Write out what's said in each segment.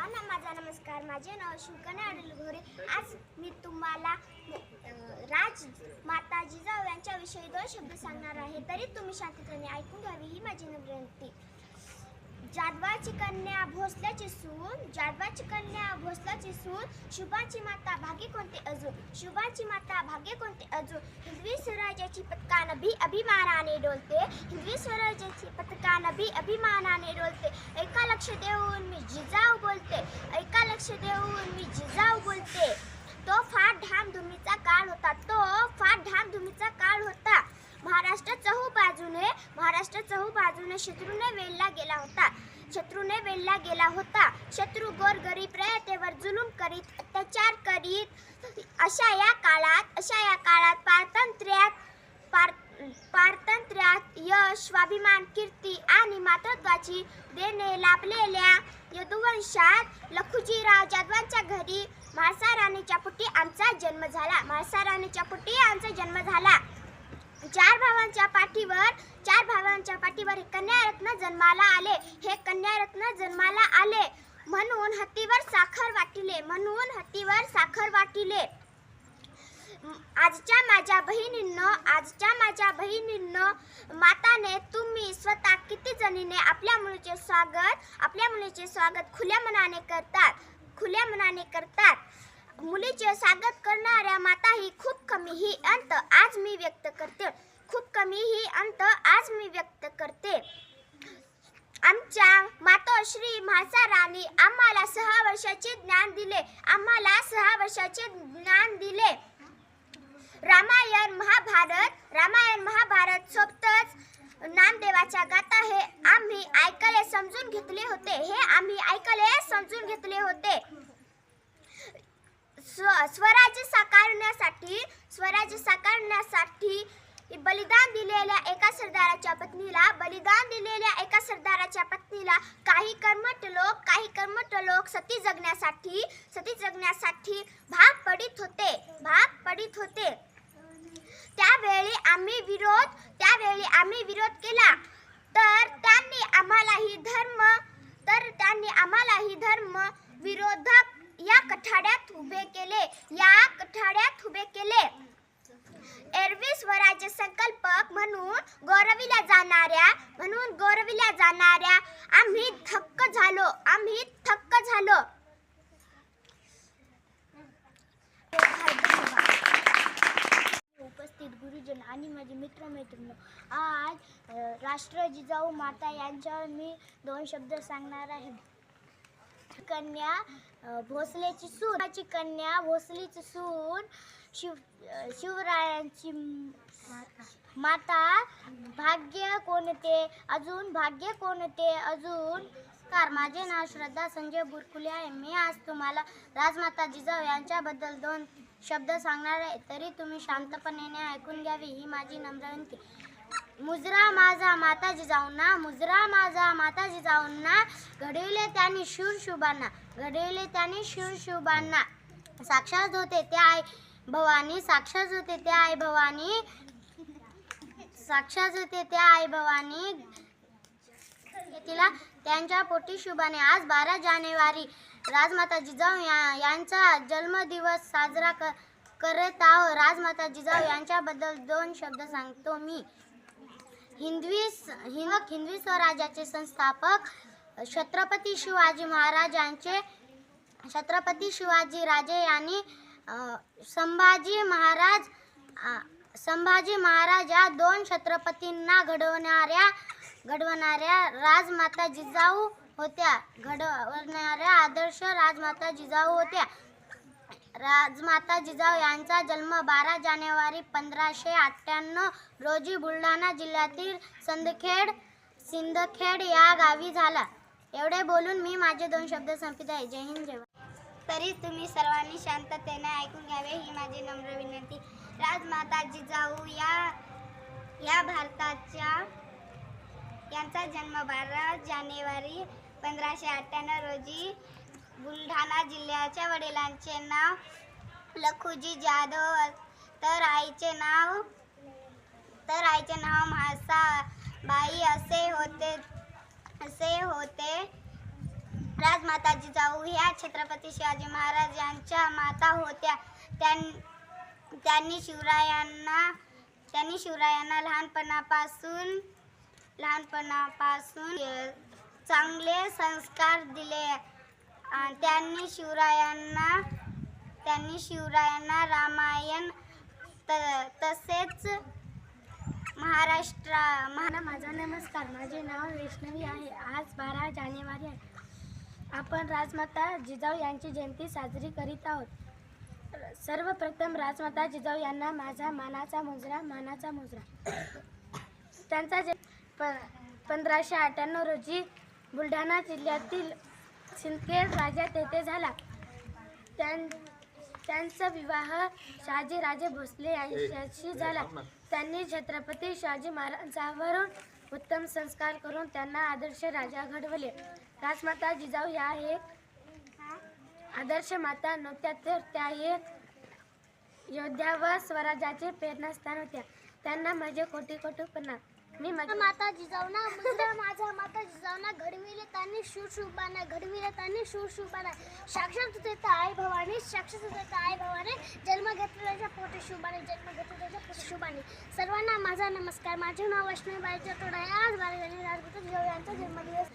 सर्वांना माझा नमस्कार. माझे नाव शिवकन्या अनिल घोरे. आज मी तुम्हाला राजमाता जिजाऊ यांच्याविषयी 2 शब्द सांगणार आहे. तरी तुम्ही शांततेने ऐकून घ्यावी ही माझी विनंती. जाधवाची कन्या भोसल्याची सून, जाधवाची कन्या भोसल्याची सून, शुभाची माता भाग्य कोणते अजून, शुभाची माता भाग्य कोणते अजून. हिंदवी स्वराज्याची पताका नभी अभिमानाने डोलते, हिंदवी स्वराज्याची पताका नभी अभिमानाने डोलते. ऐका लक्ष देऊन मी जिजाऊ बोलते, ऐका लक्ष देऊन मी जिजाऊ बोलते. तो फार धामधुमीचा काळ होता, तो फार धामधुमीचा काळ होता. महाराष्ट्र चहूबाजूने शत्रूने वेढला गेला होता, शत्रूने वेढला गेला होता. शत्रू गोरगरीब रयतेवर जुलूम करीत, अत्याचार करीत. अशा या काळात पारतंत्र्यात यश, स्वाभिमान, कीर्ती आणि मातृत्वाची देणे लाभलेल्या यदुवंशात लखुजीराव जाधवांच्या घरी म्हाळसा राणीच्या पोटी आमचा जन्म झाला, म्हाळसा राणीच्या पोटी आमचा जन्म झाला. चार भावांच्या पाठीवर हे कन्यारत्न जन्माला आले, हे कन्यारत्न जन्माला आले. म्हणून हत्तीवर साखर वाटिले. आजच्या माझ्या बहिणींनो, माताने तुम्ही स्वतः किती जणीने आपल्या मुलीचे स्वागत खुल्या मनाने करतात. मुलीचे स्वागत करणाऱ्या माता ही खूप कमी ही अंत आज मी व्यक्त करते. आमच्या मातोश्री म्हाळसा राणी आम्हाला 6 वर्षाचे ज्ञान दिले. रामायण महाभारत सोबतच नामदेवाच्या गाथा हे आम्ही ऐकले समजून घेतले होते. स्वराज्य साकारण्यासाठी बलिदान दिलेल्या एका सरदाराच्या पत्नीला काही कर्मठ लोक सती जगण्यासाठी भाग पडित होते. त्यावेळी आम्ही विरोध केला, तर त्यांनी आम्हालाही धर्म विरोधक या कठाड्यात उभे केले. एरवी स्वराज्य संकल्पक म्हणून गौरविल्या जाणाऱ्या आम्ही थक्क झालो. उपस्थित गुरुजन आणि माझे मित्रमैत्रिणी, आज राष्ट्र जिजाऊ माता यांच्यावर मी 2 शब्द सांगणार आहे. कन्या भोसलेची सून, शिवरायांची माता भाग्य कोणते अजून. माझे नाव श्रद्धा संजय बुरकुले आहे. मी आज तुम्हाला राजमाता जिजाऊ यांच्याबद्दल 2 शब्द सांगणार आहे. तरी तुम्ही शांतपणे ऐकून घ्यावी ही माझी नम्र विनंती. मुजरा माझा माता जिजाऊंना घडविले त्यांनी शूरशुभांना. साक्षात होते त्या आई भवानी तिला त्यांच्या पोटी शुभाने. आज 12 जानेवारी राजमाता जिजाऊ यांचा जन्मदिवस साजरा करत आहोत. राजमाता जिजाऊ यांच्याबद्दल 2 शब्द सांगतो मी. हिंदवी स्वराज्याचे संस्थापक छत्रपती शिवाजीराजे यांनी संभाजी महाराज या 2 छत्रपतींना घडवणाऱ्या राजमाता जिजाऊ होत्या. आदर्श राजमाता जिजाऊ होत्या. राजमाता जिजाऊ यांचा जन्म 12 जानेवारी 1598 रोजी बुलढाणा जिल्ह्यातील सिंदखेड या गावी झाला. एवढे बोलून मी माझे 2 शब्द संपवित आहे. जय हिंद, जय भारत. तरी तुम्ही सर्वांनी शांततेने ऐकून घ्यावे ही माझी नम्र विनंती. राजमाता जिजाऊ या भारताच्या यांचा जन्म 12 जानेवारी 1598 रोजी बुलढाणा जिल्ह्याच्या. वडिलांचे नाव लखुजी जाधव तर आईचे नाव म्हाळसा बाई असे होते. राजमाता जिजाऊ ह्या छत्रपती शिवाजी महाराज यांच्या माता होत्या. त्यांनी शिवरायांना लहानपणापासून चांगले संस्कार दिले. त्यांनी शिवरायांना रामायण तसेच माझा नमस्कार. माझे नाव वैष्णवी आहे. आज 12 जानेवारी आहे. आपण राजमाता जिजाऊ यांची जयंती साजरी करीत आहोत. सर्वप्रथम राजमाता जिजाऊ यांना माझा मानाचा मुजरा. त्यांचा 1598 रोजी बुलढाणा जिल्ह्यातील सिंदखेड राजा तेथे झाला. त्यांचा विवाह शहाजीराजे भोसले यांच्याशी झाला. त्यांनी छत्रपती शिवाजी महाराजांवरून उत्तम संस्कार करून त्यांना आदर्श राजा घडवले. राजमाता जिजाऊ या एक आदर्श माता नव्हत्या, तर त्या एक योद्धा व स्वराज्याचे प्रेरणास्थान होत्या. त्यांना माझे कोटी प्रणाम. मी माता जिजाऊना मुजरा माझा माता जिजाऊना घडविले त्यांनी शूरशुबाना साक्षात होते आई भवानी जन्म घेतलेल्या पोटी शुभाने सर्वांना माझा नमस्कार. माझे नाव वैष्णवी चटोड आहे. आज 12 जानेवारी राजमाता जिजाऊ यांचा जन्मदिवस.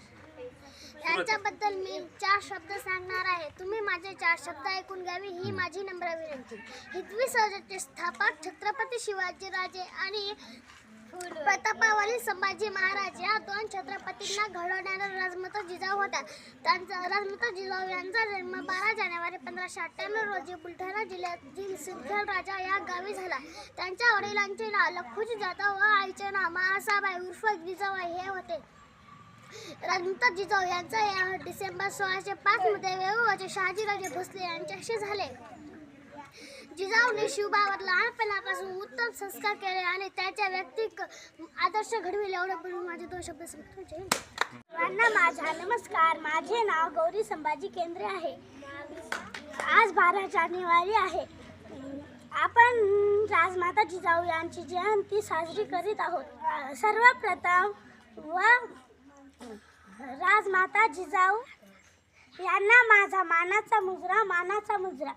यांच्याबद्दल मी 4 शब्द सांगणार आहे. तुम्ही माझे 4 शब्द ऐकून घ्यावी ही माझी नम्र विनंती. हिंदवी स्वराज्याचे स्थापक छत्रपती शिवाजीराजे आणि प्रतापावली संभाजी महाराज या 2 छत्रपतींना घडवणाऱ्या राजमाता जिजाऊ होत्या. राजमाता जिजाऊ यांचा जन्म 12 जानेवारी 1598 रोजी बुलढाणा जिल्ह्यातील सिंदखेड राजा या गावी झाला. त्यांच्या वडिलांचे नाव लखुजी जाधव व आईचे नाव महासाबाई उर्फ जिजाबाई हे होते. राजमाता जिजाऊ यांचा या डिसेंबर 1605 मध्ये विवाह शहाजीराजे भोसले यांच्याशी झाले. जिजाऊने शिवबावर लहानपणापासून उत्तम संस्कार केले आणि त्याच्या व्यक्तिक आदर्श घडविले. एवढे बोलून माझे 2 शब्द सांगतो. सर्वांना माझा नमस्कार. माझे नाव गौरी संभाजी केंद्रे आहे. आज 12 जानेवारी आहे. आपण राजमाता जिजाऊ यांची जयंती साजरी करीत आहोत. सर्वप्रथम राजमाता जिजाऊ यांना माझा मानाचा मुजरा.